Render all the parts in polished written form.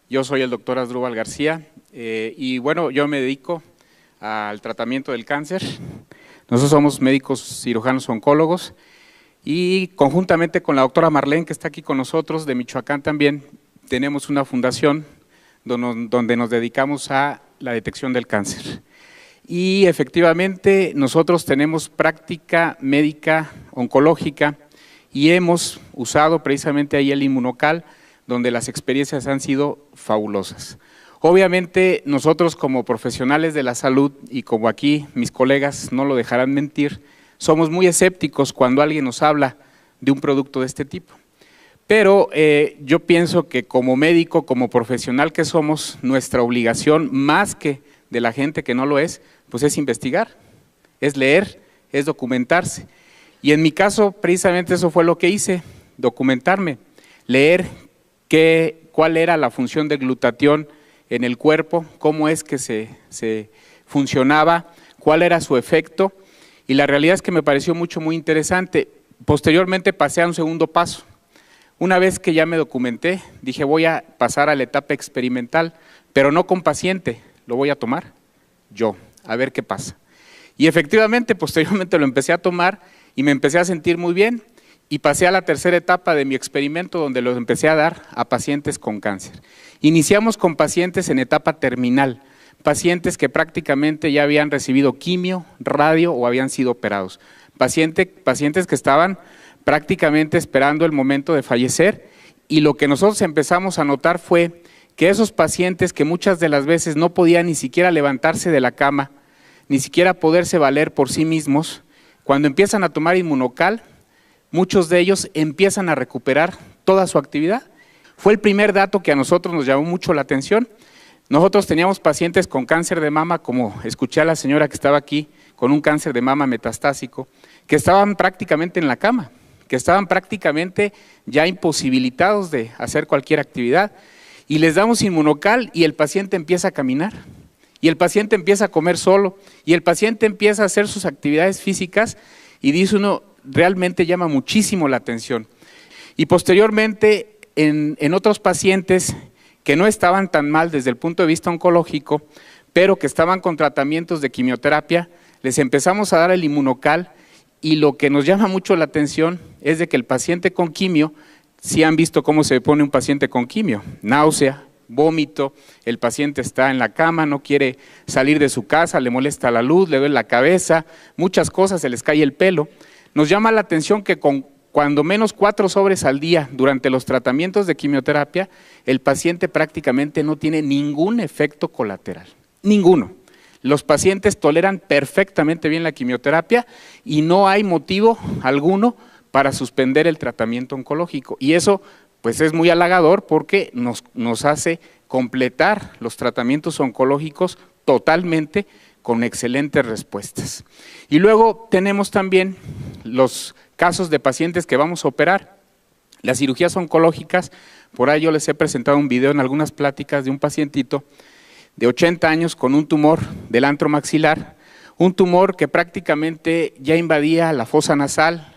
Yo soy el doctor Asdrúbal García y bueno, yo me dedico al tratamiento del cáncer. Nosotros somos médicos cirujanos oncólogos y conjuntamente con la doctora Marlene, que está aquí con nosotros, de Michoacán también, tenemos una fundación donde nos dedicamos a la detección del cáncer. Y efectivamente nosotros tenemos práctica médica oncológica y hemos usado precisamente ahí el Inmunocal, donde las experiencias han sido fabulosas. Obviamente nosotros como profesionales de la salud y como aquí mis colegas no lo dejarán mentir, somos muy escépticos cuando alguien nos habla de un producto de este tipo. Pero yo pienso que como médico, como profesional que somos, nuestra obligación, más que de la gente que no lo es, pues es investigar, es leer, es documentarse. Y en mi caso, precisamente eso fue lo que hice, documentarme, leer cuál era la función del glutatión en el cuerpo, cómo es que se funcionaba, cuál era su efecto, y la realidad es que me pareció muy interesante. Posteriormente pasé a un segundo paso. Una vez que ya me documenté, dije voy a pasar a la etapa experimental, pero no con paciente, lo voy a tomar yo, a ver qué pasa. Y efectivamente, posteriormente lo empecé a tomar y me empecé a sentir muy bien y pasé a la tercera etapa de mi experimento donde lo empecé a dar a pacientes con cáncer. Iniciamos con pacientes en etapa terminal, pacientes que prácticamente ya habían recibido quimio, radio o habían sido operados, pacientes que estaban prácticamente esperando el momento de fallecer, y lo que nosotros empezamos a notar fue que esos pacientes que muchas de las veces no podían ni siquiera levantarse de la cama, ni siquiera poderse valer por sí mismos, cuando empiezan a tomar Inmunocal, muchos de ellos empiezan a recuperar toda su actividad. Fue el primer dato que a nosotros nos llamó mucho la atención. Nosotros teníamos pacientes con cáncer de mama, como escuché a la señora que estaba aquí, con un cáncer de mama metastásico, que estaban prácticamente en la cama, que estaban prácticamente ya imposibilitados de hacer cualquier actividad, y les damos Inmunocal y el paciente empieza a caminar, y el paciente empieza a comer solo, y el paciente empieza a hacer sus actividades físicas, y dice uno, realmente llama muchísimo la atención. Y posteriormente, en otros pacientes que no estaban tan mal desde el punto de vista oncológico, pero que estaban con tratamientos de quimioterapia, les empezamos a dar el Inmunocal, y lo que nos llama mucho la atención es de que el paciente con quimio, sí han visto cómo se pone un paciente con quimio, náusea, vómito, el paciente está en la cama, no quiere salir de su casa, le molesta la luz, le duele la cabeza, muchas cosas, se les cae el pelo. Nos llama la atención que con cuando menos 4 sobres al día durante los tratamientos de quimioterapia, el paciente prácticamente no tiene ningún efecto colateral, ninguno. Los pacientes toleran perfectamente bien la quimioterapia y no hay motivo alguno para suspender el tratamiento oncológico. Y eso pues es muy halagador porque nos hace completar los tratamientos oncológicos totalmente con excelentes respuestas. Y luego tenemos también los casos de pacientes que vamos a operar. Las cirugías oncológicas, por ahí yo les he presentado un video en algunas pláticas de un pacientito de 80 años con un tumor del antro maxilar, un tumor que prácticamente ya invadía la fosa nasal,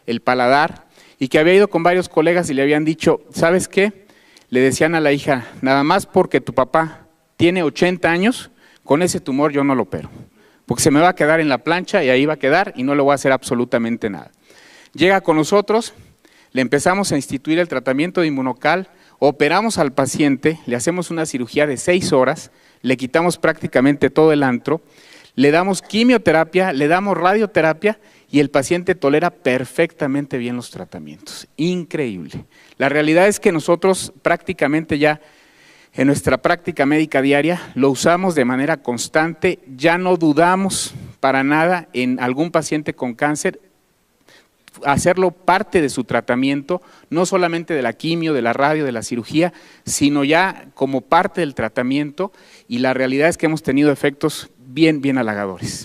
el paladar, y que había ido con varios colegas y le habían dicho, ¿sabes qué? Le decían a la hija, nada más porque tu papá tiene 80 años, con ese tumor yo no lo opero, porque se me va a quedar en la plancha y ahí va a quedar y no le voy a hacer absolutamente nada. Llega con nosotros, le empezamos a instituir el tratamiento de Inmunocal, operamos al paciente, le hacemos una cirugía de 6 horas, le quitamos prácticamente todo el antro, le damos quimioterapia, le damos radioterapia y el paciente tolera perfectamente bien los tratamientos. Increíble. La realidad es que nosotros prácticamente ya en nuestra práctica médica diaria lo usamos de manera constante, ya no dudamos para nada en algún paciente con cáncer, hacerlo parte de su tratamiento, no solamente de la quimio, de la radio, de la cirugía, sino ya como parte del tratamiento, y la realidad es que hemos tenido efectos bien halagadores.